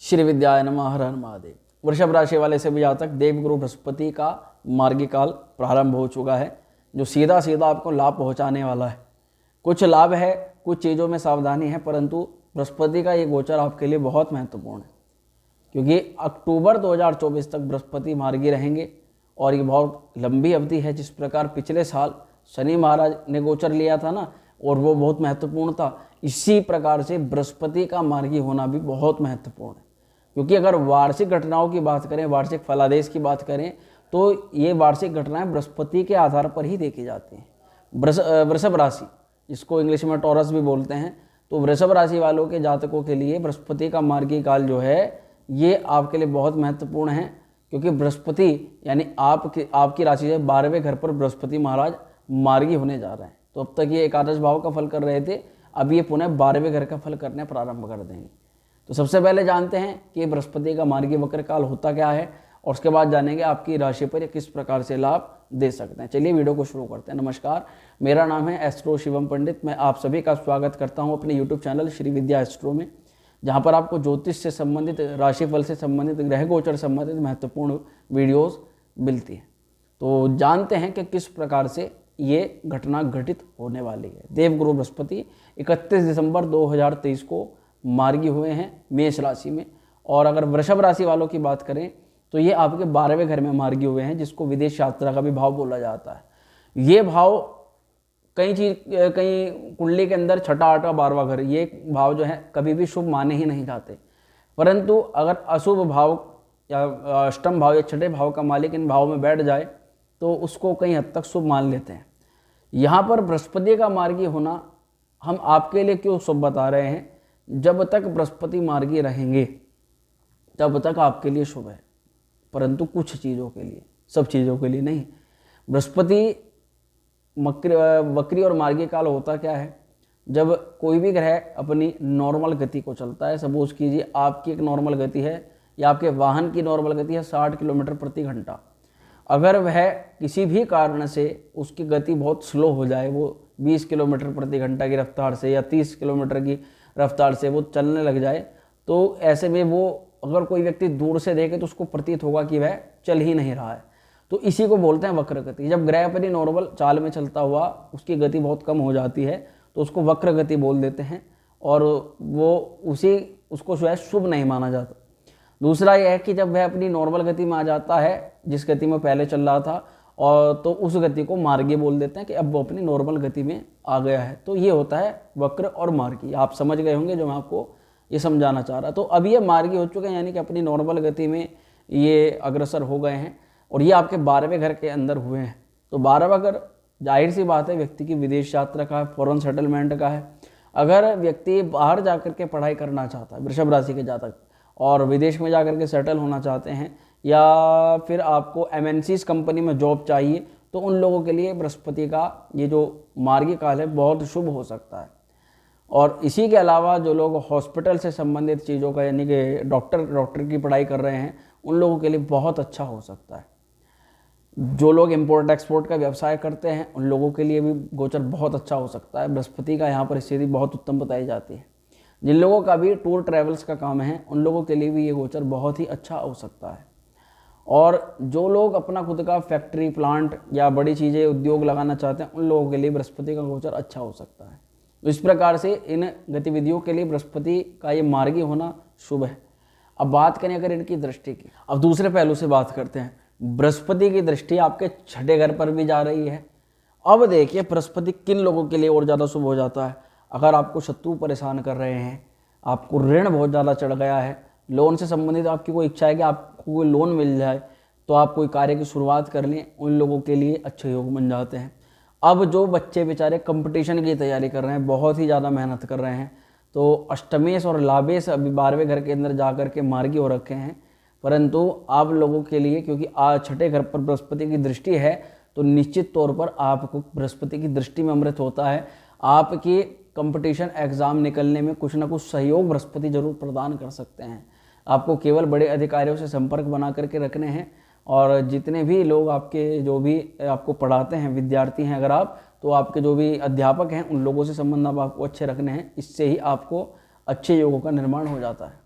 श्री विद्याय नमः। हर हर महादेव। वृषभ राशि वाले सभी जातक देवगुरु बृहस्पति का मार्गी काल प्रारंभ हो चुका है, जो सीधा सीधा आपको लाभ पहुंचाने वाला है। कुछ लाभ है, कुछ चीज़ों में सावधानी है, परंतु बृहस्पति का ये गोचर आपके लिए बहुत महत्वपूर्ण है, क्योंकि अक्टूबर 2024 तक बृहस्पति मार्गी रहेंगे और ये बहुत लंबी अवधि है। जिस प्रकार पिछले साल शनि महाराज ने गोचर लिया था ना, और वो बहुत महत्वपूर्ण था, इसी प्रकार से बृहस्पति का मार्गी होना भी बहुत महत्वपूर्ण है। क्योंकि अगर वार्षिक घटनाओं की बात करें, वार्षिक फलादेश की बात करें, तो ये वार्षिक घटनाएं बृहस्पति के आधार पर ही देखी जाती हैं। वृषभ राशि, जिसको इंग्लिश में टॉरस भी बोलते हैं, तो वृषभ राशि वालों के जातकों के लिए बृहस्पति का मार्गी काल जो है ये आपके लिए बहुत महत्वपूर्ण है। क्योंकि बृहस्पति यानी आपकी राशि से 12वें घर पर बृहस्पति महाराज मार्गी होने जा रहे हैं। तो अब तक ये एकादश भाव का फल कर रहे थे, अब ये पुनः 12वें घर का फल करने प्रारंभ कर देंगे। तो सबसे पहले जानते हैं कि बृहस्पति का मार्गी वक्र काल होता क्या है, और उसके बाद जानेंगे आपकी राशि पर किस प्रकार से लाभ दे सकते हैं। चलिए वीडियो को शुरू करते हैं। नमस्कार, मेरा नाम है एस्ट्रो शिवम पंडित। मैं आप सभी का स्वागत करता हूं अपने यूट्यूब चैनल श्री विद्या एस्ट्रो में, जहां पर आपको ज्योतिष से संबंधित, राशिफल से संबंधित, ग्रह गोचर संबंधित महत्वपूर्ण वीडियोस मिलती हैं। तो जानते हैं कि किस प्रकार से ये घटना घटित होने वाली है। देवगुरु बृहस्पति 31 दिसंबर 2023 को मार्गी हुए हैं मेष राशि में। और अगर वृषभ राशि वालों की बात करें तो ये आपके 12वें घर में मार्गी हुए हैं, जिसको विदेश यात्रा का भी भाव बोला जाता है। ये भाव कई कुंडली के अंदर 6, 8, 12वां घर, ये भाव जो है कभी भी शुभ माने ही नहीं जाते। परंतु अगर अशुभ भाव या अष्टम भाव या 6ठे भाव का मालिक इन भाव में बैठ जाए तो उसको कई हद तक शुभ मान लेते हैं। यहाँ पर बृहस्पति का मार्गी होना हम आपके लिए क्यों शुभ बता रहे हैं? जब तक बृहस्पति मार्गी रहेंगे तब तक आपके लिए शुभ है, परंतु कुछ चीज़ों के लिए, सब चीज़ों के लिए नहीं। बृहस्पति वक्री और मार्गी काल होता क्या है? जब कोई भी ग्रह अपनी नॉर्मल गति को चलता है, सपोज कीजिए आपकी एक नॉर्मल गति है या आपके वाहन की नॉर्मल गति है 60 किलोमीटर प्रति घंटा। अगर वह किसी भी कारण से उसकी गति बहुत स्लो हो जाए, वो 20 किलोमीटर प्रति घंटा की रफ्तार से या 30 किलोमीटर की रफ्तार से वो चलने लग जाए, तो ऐसे में वो अगर कोई व्यक्ति दूर से देखे तो उसको प्रतीत होगा कि वह चल ही नहीं रहा है। तो इसी को बोलते हैं वक्र गति। जब ग्रह अपनी नॉर्मल चाल में चलता हुआ उसकी गति बहुत कम हो जाती है तो उसको वक्र गति बोल देते हैं, और वो उसको जो है शुभ नहीं माना जाता। दूसरा यह है कि जब वह अपनी नॉर्मल गति में आ जाता है, जिस गति में पहले चल रहा था, और तो उस गति को मार्गी बोल देते हैं कि अब वो अपनी नॉर्मल गति में आ गया है। तो ये होता है वक्र और मार्गी। आप समझ गए होंगे जो मैं आपको ये समझाना चाह रहा। तो अब ये मार्गी हो चुके हैं, यानी कि अपनी नॉर्मल गति में ये अग्रसर हो गए हैं, और ये आपके 12वें घर के अंदर हुए हैं। तो 12वां घर जाहिर सी बात है व्यक्ति की विदेश यात्रा का है, फॉरेन सेटलमेंट का है। अगर व्यक्ति बाहर जाकर के पढ़ाई करना चाहता है, वृषभ राशि के जातक, और विदेश में जाकर के सेटल होना चाहते हैं, या फिर आपको MNCs कंपनी में जॉब चाहिए, तो उन लोगों के लिए बृहस्पति का ये जो मार्गी काल है बहुत शुभ हो सकता है। और इसी के अलावा जो लोग हॉस्पिटल से संबंधित चीज़ों का, यानी कि डॉक्टर की पढ़ाई कर रहे हैं, उन लोगों के लिए बहुत अच्छा हो सकता है। जो लोग इम्पोर्ट एक्सपोर्ट का व्यवसाय करते हैं उन लोगों के लिए भी गोचर बहुत अच्छा हो सकता है। बृहस्पति का यहाँ पर स्थिति बहुत उत्तम बताई जाती है। जिन लोगों का भी टूर ट्रैवल्स का काम है उन लोगों के लिए भी ये गोचर बहुत ही अच्छा हो सकता है। और जो लोग अपना खुद का फैक्ट्री, प्लांट या बड़ी चीज़ें, उद्योग लगाना चाहते हैं, उन लोगों के लिए बृहस्पति का गोचर अच्छा हो सकता है। तो इस प्रकार से इन गतिविधियों के लिए बृहस्पति का ये मार्गी होना शुभ है। अब बात करें अगर इनकी दृष्टि की, अब दूसरे पहलू से बात करते हैं। बृहस्पति की दृष्टि आपके 6ठे घर पर भी जा रही है। अब देखिए बृहस्पति किन लोगों के लिए और ज़्यादा शुभ हो जाता है। अगर आपको शत्रु परेशान कर रहे हैं, आपको ऋण बहुत ज़्यादा चढ़ गया है, लोन से संबंधित आपकी कोई इच्छा है कि आपको कोई लोन मिल जाए, तो आप कोई कार्य की शुरुआत कर लें, उन लोगों के लिए अच्छे योग बन जाते हैं। अब जो बच्चे बेचारे कंपटीशन की तैयारी कर रहे हैं, बहुत ही ज़्यादा मेहनत कर रहे हैं, तो अष्टमेश और लाभेश अभी 12वें घर के अंदर जा कर के मार्गी हो रखे हैं। परंतु आप लोगों के लिए, क्योंकि आज 6ठे घर पर बृहस्पति की दृष्टि है, तो निश्चित तौर पर आपको बृहस्पति की दृष्टि में अमृत होता है। आपकी कंपटीशन एग्ज़ाम निकलने में कुछ ना कुछ सहयोग बृहस्पति जरूर प्रदान कर सकते हैं। आपको केवल बड़े अधिकारियों से संपर्क बना करके रखने हैं, और जितने भी लोग आपके जो भी आपको पढ़ाते हैं, विद्यार्थी हैं अगर आप, तो आपके जो भी अध्यापक हैं उन लोगों से संबंध आपको अच्छे रखने हैं। इससे ही आपको अच्छे योगों का निर्माण हो जाता है।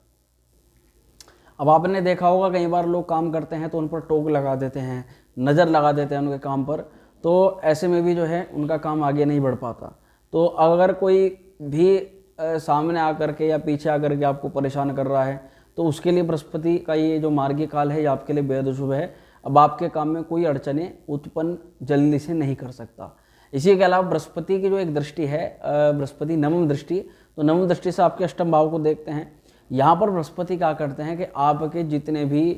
अब आपने देखा होगा कई बार लोग काम करते हैं तो उन पर टोक लगा देते हैं, नज़र लगा देते हैं उनके काम पर, तो ऐसे में भी जो है उनका काम आगे नहीं बढ़ पाता। तो अगर कोई भी सामने आकर के या पीछे आकर के आपको परेशान कर रहा है तो उसके लिए बृहस्पति का ये जो मार्गी काल है ये आपके लिए बेहद शुभ है। अब आपके काम में कोई अड़चने उत्पन्न जल्दी से नहीं कर सकता। इसी के अलावा बृहस्पति की जो एक दृष्टि है, बृहस्पति नवम दृष्टि, तो नवम दृष्टि से आपके अष्टम भाव को देखते हैं। यहाँ पर बृहस्पति क्या करते हैं कि आपके जितने भी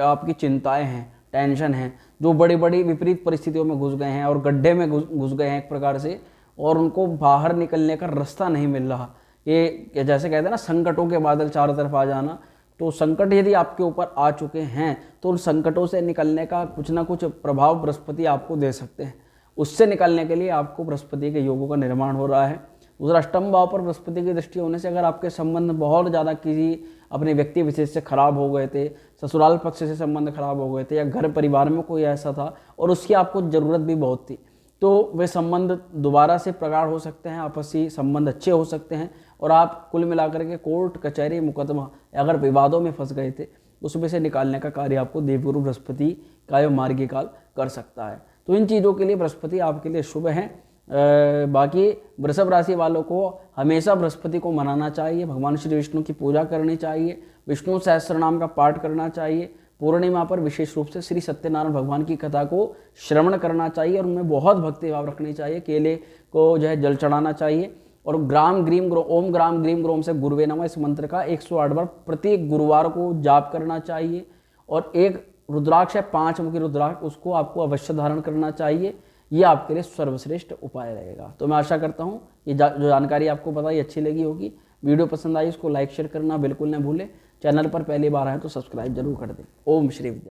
आपकी चिंताएं हैं, टेंशन हैं, जो बड़ी बड़ी विपरीत परिस्थितियों में घुस गए हैं और गड्ढे में घुस गए हैं एक प्रकार से, और उनको बाहर निकलने का रास्ता नहीं मिल रहा, ये जैसे कहते हैं ना संकटों के बादल चारों तरफ आ जाना, तो संकट यदि आपके ऊपर आ चुके हैं तो उन संकटों से निकलने का कुछ ना कुछ प्रभाव बृहस्पति आपको दे सकते हैं। उससे निकलने के लिए आपको बृहस्पति के योगों का निर्माण हो रहा है। दूसरा, अष्टम भाव पर बृहस्पति की दृष्टि होने से अगर आपके संबंध बहुत ज़्यादा किसी अपने व्यक्ति विशेष से खराब हो गए थे, ससुराल पक्ष से संबंध खराब हो गए थे, या घर परिवार में कोई ऐसा था और उसकी आपको ज़रूरत भी बहुत थी, तो वे संबंध दोबारा से प्रगाढ़ हो सकते हैं, आपसी संबंध अच्छे हो सकते हैं और आप कुल मिलाकर के कोर्ट कचहरी मुकदमा अगर विवादों में फंस गए थे उसमें से निकालने का कार्य आपको देवगुरु बृहस्पति का यह मार्गी काल कर सकता है। तो इन चीज़ों के लिए बृहस्पति आपके लिए शुभ है। बाकी वृषभ राशि वालों को हमेशा बृहस्पति को मनाना चाहिए, भगवान श्री विष्णु की पूजा करनी चाहिए, विष्णु सहस्त्रनाम का पाठ करना चाहिए, पूर्णिमा पर विशेष रूप से श्री सत्यनारायण भगवान की कथा को श्रवण करना चाहिए और उनमें बहुत भक्ति भाव रखनी चाहिए, केले को जो है जल चढ़ाना चाहिए, और ग्राम ग्रीम ग्रो ओम ग्राम ग्रीम ग्रोम से गुरुवे नमः इस मंत्र का 108 बार प्रति गुरुवार को जाप करना चाहिए, और एक रुद्राक्ष है 5 मुखी रुद्राक्ष, उसको आपको अवश्य धारण करना चाहिए। ये आपके लिए सर्वश्रेष्ठ उपाय रहेगा। तो मैं आशा करता हूँ ये जो जानकारी आपको बताई अच्छी लगी होगी। वीडियो पसंद आई इसको लाइक शेयर करना बिल्कुल न भूलें। चैनल पर पहली बार आए तो सब्सक्राइब जरूर कर दें। ओम श्री विद्या।